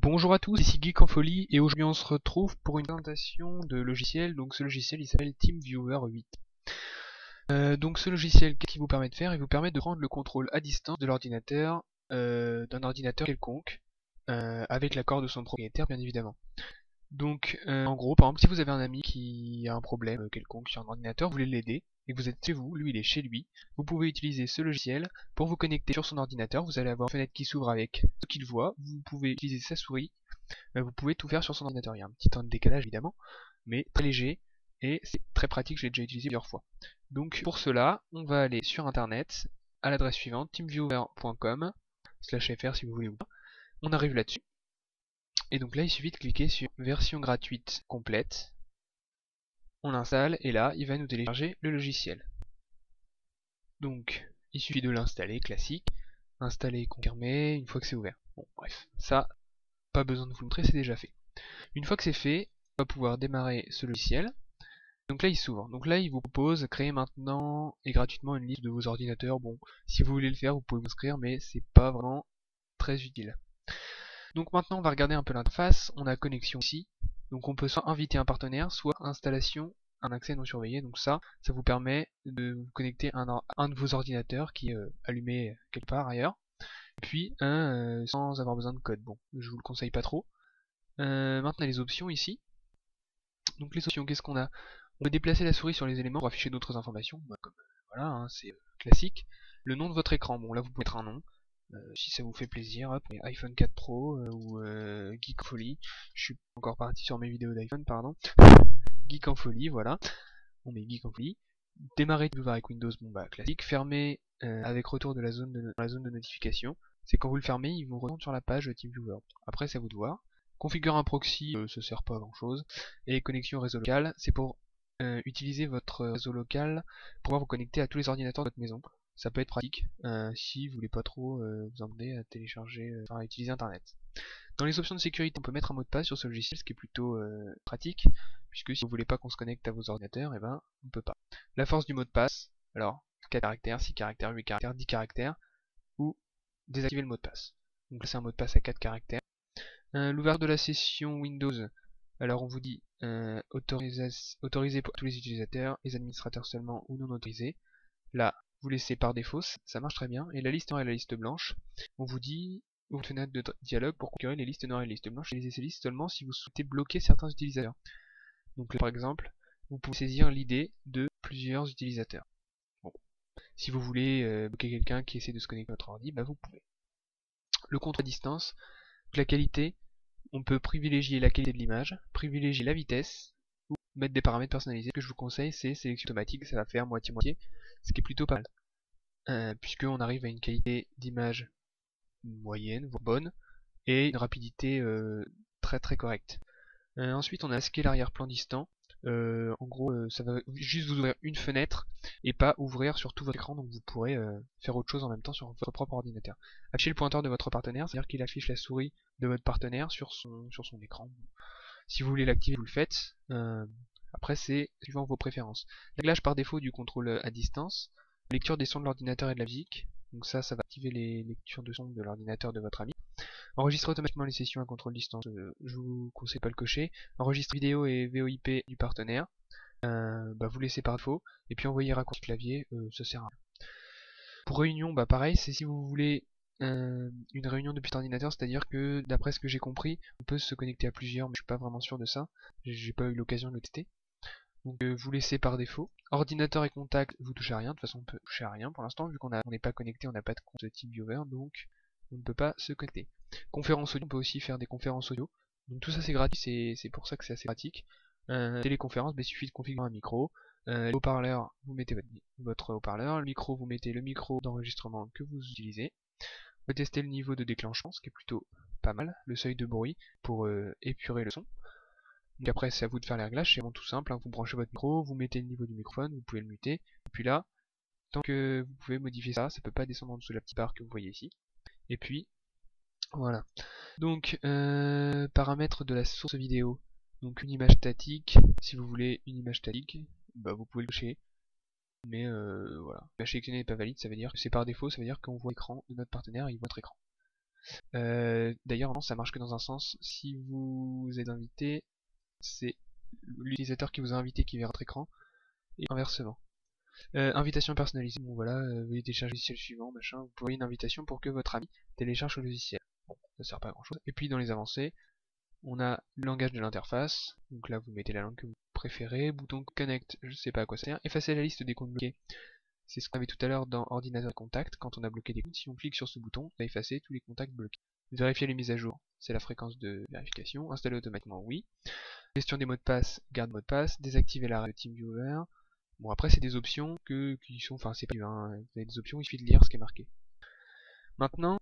Bonjour à tous, ici Geek en Folie et aujourd'hui on se retrouve pour une présentation de logiciel. Donc ce logiciel il s'appelle TeamViewer 8. Donc ce logiciel, qu'est-ce qu'il vous permet de faire? Il vous permet de prendre le contrôle à distance de l'ordinateur, d'un ordinateur quelconque, avec l'accord de son propriétaire bien évidemment. Donc en gros, par exemple, si vous avez un ami qui a un problème quelconque sur un ordinateur, vous voulez l'aider, et que vous êtes chez vous, lui il est chez lui, vous pouvez utiliser ce logiciel pour vous connecter sur son ordinateur. Vous allez avoir une fenêtre qui s'ouvre avec ce qu'il voit, vous pouvez utiliser sa souris, vous pouvez tout faire sur son ordinateur. Il y a un petit temps de décalage évidemment, mais très léger, et c'est très pratique, je l'ai déjà utilisé plusieurs fois. Donc pour cela, on va aller sur internet, à l'adresse suivante, teamviewer.com/fr si vous voulez ou pas. On arrive là-dessus. Et donc là, il suffit de cliquer sur version gratuite complète. On installe et là, il va nous télécharger le logiciel. Donc, il suffit de l'installer, classique. Installer, confirmer, une fois que c'est ouvert. Bon, bref, ça, pas besoin de vous le montrer, c'est déjà fait. Une fois que c'est fait, on va pouvoir démarrer ce logiciel. Donc là, il s'ouvre. Donc là, il vous propose créer maintenant et gratuitement une liste de vos ordinateurs. Bon, si vous voulez le faire, vous pouvez vous inscrire, mais c'est pas vraiment très utile. Donc maintenant on va regarder un peu l'interface, on a connexion ici, donc on peut soit inviter un partenaire, soit installation, un accès non surveillé, donc ça vous permet de vous connecter à un de vos ordinateurs qui est allumé quelque part ailleurs, et puis sans avoir besoin de code. Bon, je vous le conseille pas trop. Maintenant les options ici, donc les options, qu'est-ce qu'on a? On peut déplacer la souris sur les éléments pour afficher d'autres informations, comme voilà, hein, c'est classique. Le nom de votre écran, bon là vous pouvez mettre un nom, si ça vous fait plaisir, hop, iPhone 4 Pro ou Geek en Folie. Je suis encore parti sur mes vidéos d'iPhone, pardon. Geek en Folie, voilà. On met Geek en Folie. Démarrer TeamViewer avec Windows, bon bah classique. Fermer avec retour de dans la zone de notification. C'est quand vous le fermez, il vous retourne sur la page TeamViewer. Après, c'est à vous de voir. Configurer un proxy, ça sert pas à grand chose. Et connexion réseau local, c'est pour utiliser votre réseau local pour pouvoir vous connecter à tous les ordinateurs de votre maison. Ça peut être pratique si vous voulez pas trop vous emmerder à télécharger, à utiliser internet. Dans les options de sécurité, on peut mettre un mot de passe sur ce logiciel, ce qui est plutôt pratique, puisque si vous voulez pas qu'on se connecte à vos ordinateurs, et ben on peut pas. La force du mot de passe, alors 4 caractères, 6 caractères, 8 caractères, 10 caractères, ou désactiver le mot de passe. Donc là c'est un mot de passe à 4 caractères. L'ouverture de la session Windows, alors on vous dit autorisé pour tous les utilisateurs, les administrateurs seulement ou non autorisés. Là, vous laissez par défaut, ça marche très bien. Et la liste noire et la liste blanche, on vous dit une fenêtre de dialogue pour configurer les listes noires et les listes blanches. Utilisez ces listes seulement si vous souhaitez bloquer certains utilisateurs. Donc là, par exemple, vous pouvez saisir l'idée de plusieurs utilisateurs. Bon. Si vous voulez bloquer quelqu'un qui essaie de se connecter à votre ordi, bah vous pouvez. Le contrôle à distance, la qualité, on peut privilégier la qualité de l'image, privilégier la vitesse, ou mettre des paramètres personnalisés. Ce que je vous conseille, c'est sélection automatique, ça va faire moitié-moitié, ce qui est plutôt pas mal. Puisqu'on arrive à une qualité d'image moyenne, voire bonne, et une rapidité très très correcte. Ensuite on a masquer l'arrière-plan distant. En gros ça va juste vous ouvrir une fenêtre et pas ouvrir sur tout votre écran, donc vous pourrez faire autre chose en même temps sur votre propre ordinateur. Afficher le pointeur de votre partenaire, c'est-à-dire qu'il affiche la souris de votre partenaire sur son écran. Si vous voulez l'activer, vous le faites. Après c'est suivant vos préférences. Réglage par défaut du contrôle à distance. Lecture des sons de l'ordinateur et de la musique. Donc ça va activer les lectures de sons de l'ordinateur de votre ami. Enregistrer automatiquement les sessions à contrôle distance, je vous conseille pas le cocher. Enregistrer vidéo et VoIP du partenaire, vous laissez par défaut. Et puis envoyer raccourci clavier, ça sert à rien. Pour réunion, bah pareil, c'est si vous voulez une réunion depuis cet ordinateur, c'est-à-dire que d'après ce que j'ai compris, on peut se connecter à plusieurs, mais je suis pas vraiment sûr de ça. J'ai pas eu l'occasion de le tester. Donc vous laissez par défaut. Ordinateur et contact, vous touchez à rien. De toute façon, on peut toucher à rien pour l'instant, vu qu'on n'est pas connecté, on n'a pas de compte TeamViewer, donc on ne peut pas se connecter. Conférence audio, on peut aussi faire des conférences audio. Donc tout ça c'est gratuit, c'est pour ça que c'est assez pratique. Téléconférence, il suffit de configurer un micro. Les haut-parleurs, vous mettez votre haut-parleur. Le micro, vous mettez le micro d'enregistrement que vous utilisez. Vous pouvez tester le niveau de déclenchement, ce qui est plutôt pas mal. Le seuil de bruit pour épurer le son. Donc après c'est à vous de faire les réglages, c'est vraiment tout simple, hein. Vous branchez votre micro, vous mettez le niveau du microphone, vous pouvez le muter, et puis là, tant que vous pouvez modifier ça, ça peut pas descendre en dessous de la petite barre que vous voyez ici. Et puis, voilà. Donc, paramètres de la source vidéo. Donc une image statique, si vous voulez une image statique, vous pouvez le cocher. Mais voilà. L'image sélectionnée n'est pas valide, ça veut dire que c'est par défaut, ça veut dire qu'on voit l'écran de notre partenaire et il voit votre écran. D'ailleurs, non, ça marche que dans un sens. Si vous êtes invité, c'est l'utilisateur qui vous a invité qui verra votre écran, et inversement. Invitation personnalisée, bon voilà, veuillez télécharger le logiciel suivant, machin, vous pouvez une invitation pour que votre ami télécharge le logiciel. Bon, ça sert pas à grand chose. Et puis dans les avancées, on a le langage de l'interface, donc là vous mettez la langue que vous préférez, bouton connect, je sais pas à quoi ça sert, effacer la liste des comptes bloqués. C'est ce qu'on avait tout à l'heure dans ordinateur contact, quand on a bloqué des comptes, si on clique sur ce bouton, on va effacer tous les contacts bloqués. Vérifier les mises à jour, c'est la fréquence de vérification, installer automatiquement oui. Gestion des mots de passe, garde mot de passe, désactiver l'arrêt de TeamViewer. Bon après c'est des options qui sont, enfin c'est pas hein, vous avez des options, il suffit de lire ce qui est marqué. Maintenant,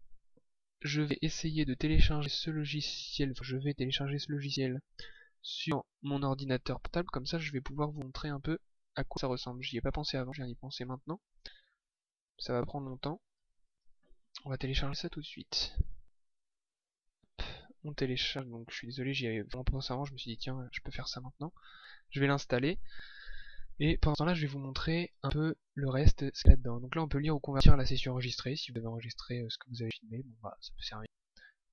je vais essayer de télécharger ce logiciel, sur mon ordinateur portable, comme ça je vais pouvoir vous montrer un peu à quoi ça ressemble. J'y ai pas pensé avant, je viens d'y penser maintenant. Ça va prendre longtemps. On va télécharger ça tout de suite. On télécharge, donc je suis désolé, j'y avais vraiment pensé avant, je me suis dit tiens, je peux faire ça maintenant. Je vais l'installer. Et pendant ce temps-là, je vais vous montrer un peu le reste, ce qu'il y a là-dedans. Donc là, on peut lire ou convertir la session enregistrée, si vous avez enregistré ce que vous avez filmé, bon bah ça peut servir.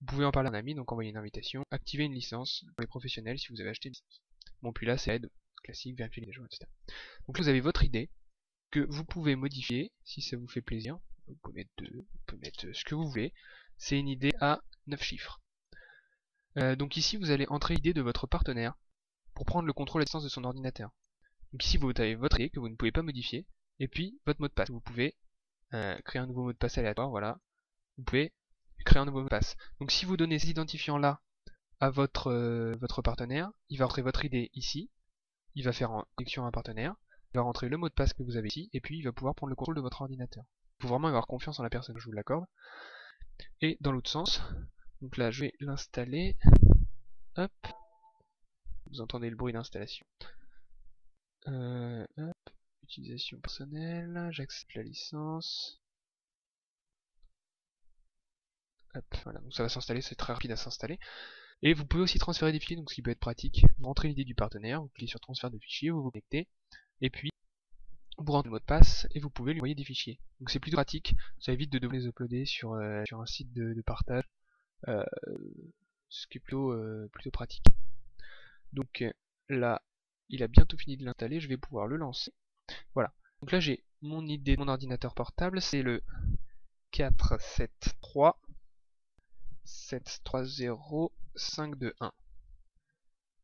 Vous pouvez en parler à un ami, donc envoyer une invitation, activer une licence pour les professionnels si vous avez acheté une licence. Bon, puis là, c'est aide classique, vérifier les jeux, etc. Donc là, vous avez votre idée que vous pouvez modifier si ça vous fait plaisir. Vous pouvez mettre 2, vous pouvez mettre ce que vous voulez. C'est une idée à 9 chiffres. Donc ici, vous allez entrer l'idée de votre partenaire pour prendre le contrôle à distance de son ordinateur. Donc ici, vous avez votre idée que vous ne pouvez pas modifier, et puis votre mot de passe. Vous pouvez créer un nouveau mot de passe aléatoire, voilà. Vous pouvez créer un nouveau mot de passe. Donc si vous donnez ces identifiants-là à votre partenaire, il va rentrer votre idée ici, il va faire en connexion à un partenaire, il va rentrer le mot de passe que vous avez ici, et puis il va pouvoir prendre le contrôle de votre ordinateur. Il faut vraiment avoir confiance en la personne, je vous l'accorde. Et dans l'autre sens, donc là je vais l'installer, hop, vous entendez le bruit d'installation. Hop, utilisation personnelle, j'accepte la licence. Hop, voilà, donc ça va s'installer, c'est très rapide à s'installer. Et vous pouvez aussi transférer des fichiers, donc ce qui peut être pratique. Vous rentrez l'idée du partenaire, vous cliquez sur transfert de fichiers, vous vous connectez, et puis vous rentrez le mot de passe et vous pouvez lui envoyer des fichiers. Donc c'est plutôt pratique, ça évite de devoir les uploader sur un site de partage, euh, ce qui est plutôt pratique. Donc là, il a bientôt fini de l'installer, je vais pouvoir le lancer. Voilà. Donc là j'ai mon idée de mon ordinateur portable, c'est le 473 730 521.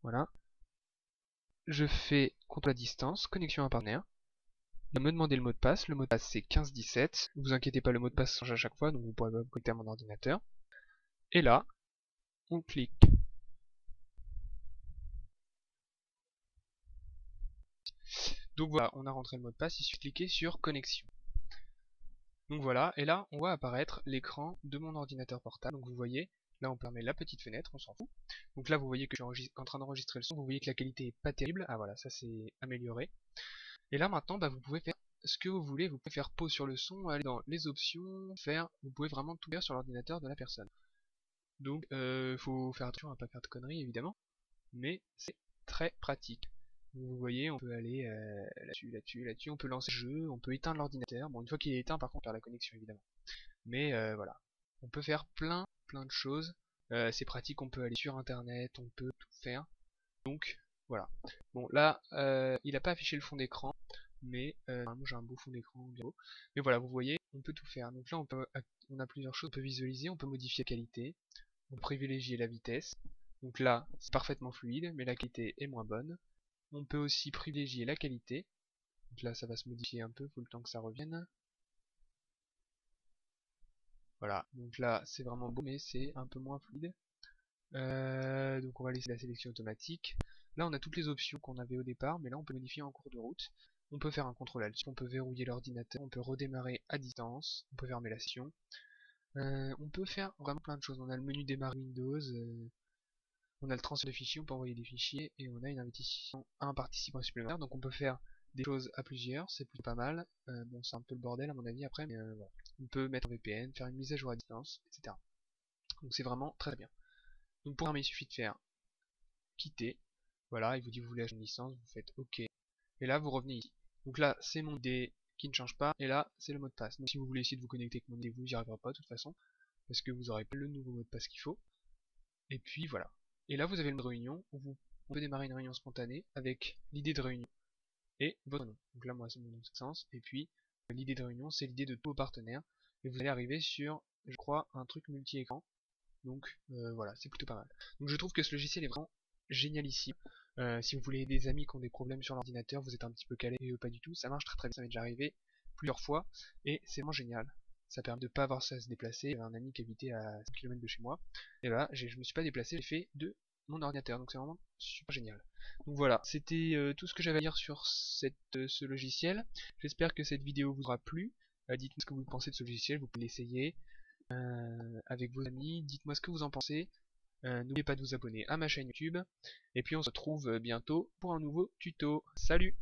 Voilà. Je fais contrôle à distance, connexion à un partenaire. Il va me demander le mot de passe. Le mot de passe c'est 1517. Ne vous inquiétez pas, le mot de passe change à chaque fois, donc vous pourrez pas vous connecter à mon ordinateur. Et là, on clique. Donc voilà, on a rentré le mot de passe, il suffit de cliquer sur connexion. Donc voilà, et là on voit apparaître l'écran de mon ordinateur portable. Donc vous voyez, là on permet la petite fenêtre, on s'en fout. Donc là vous voyez que je suis en train d'enregistrer le son, vous voyez que la qualité est pas terrible. Ah voilà, ça c'est amélioré. Et là maintenant, bah, vous pouvez faire ce que vous voulez, vous pouvez faire pause sur le son, aller dans les options, vous pouvez vraiment tout faire sur l'ordinateur de la personne. Donc faut faire attention à pas faire de conneries évidemment, mais c'est très pratique. Vous voyez, on peut aller là-dessus, on peut lancer le jeu, on peut éteindre l'ordinateur. Bon, une fois qu'il est éteint, par contre, on perd la connexion évidemment. Mais voilà, on peut faire plein de choses. C'est pratique, on peut aller sur internet, on peut tout faire. Donc voilà. Bon là, il n'a pas affiché le fond d'écran, mais moi j'ai un beau fond d'écran bien beau. Mais voilà, vous voyez, on peut tout faire. Donc là, on a plusieurs choses. On peut visualiser, on peut modifier la qualité, on peut privilégier la vitesse. Donc là, c'est parfaitement fluide, mais la qualité est moins bonne. On peut aussi privilégier la qualité. Donc là, ça va se modifier un peu, faut le temps que ça revienne. Voilà, donc là, c'est vraiment beau, mais c'est un peu moins fluide. Donc on va laisser la sélection automatique. Là, on a toutes les options qu'on avait au départ, mais là, on peut modifier en cours de route. On peut faire un contrôle alt, on peut verrouiller l'ordinateur, on peut redémarrer à distance, on peut fermer la session. On peut faire vraiment plein de choses. On a le menu démarrer Windows, on a le transfert de fichiers, on peut envoyer des fichiers, et on a une invitation à un participant supplémentaire. Donc on peut faire des choses à plusieurs, c'est plutôt pas mal. Bon, c'est un peu le bordel à mon avis après, mais voilà. On peut mettre un VPN, faire une mise à jour à distance, etc. Donc c'est vraiment très bien. Donc pour fermer, il suffit de faire quitter. Voilà, il vous dit vous voulez acheter une licence, vous faites OK. Et là, vous revenez ici. Donc là, c'est mon idée qui ne change pas, et là, c'est le mot de passe. Donc si vous voulez essayer de vous connecter avec mon idée, vous n'y arriverez pas de toute façon. parce que vous n'aurez pas le nouveau mot de passe qu'il faut. Et puis voilà. Et là vous avez le mode réunion où vous pouvez démarrer une réunion spontanée avec l'idée de réunion et votre nom. Donc là moi c'est mon nom de sens, et puis l'idée de réunion c'est l'idée de tous vos partenaires, et vous allez arriver sur, je crois, un truc multi-écran. Donc voilà, c'est plutôt pas mal. Donc je trouve que ce logiciel est vraiment génial ici. Si vous voulez des amis qui ont des problèmes sur l'ordinateur, vous êtes un petit peu calé et eux pas du tout, ça marche très bien, ça m'est déjà arrivé plusieurs fois, et c'est vraiment génial. Ça permet de pas avoir ça à se déplacer. J'avais un ami qui habitait à 5 km de chez moi, et là je me suis pas déplacé, j'ai fait de mon ordinateur, donc c'est vraiment super génial. Donc voilà, c'était tout ce que j'avais à dire sur ce logiciel. J'espère que cette vidéo vous aura plu. Dites-moi ce que vous pensez de ce logiciel, vous pouvez l'essayer avec vos amis, dites-moi ce que vous en pensez. N'oubliez pas de vous abonner à ma chaîne YouTube, et puis on se retrouve bientôt pour un nouveau tuto. Salut!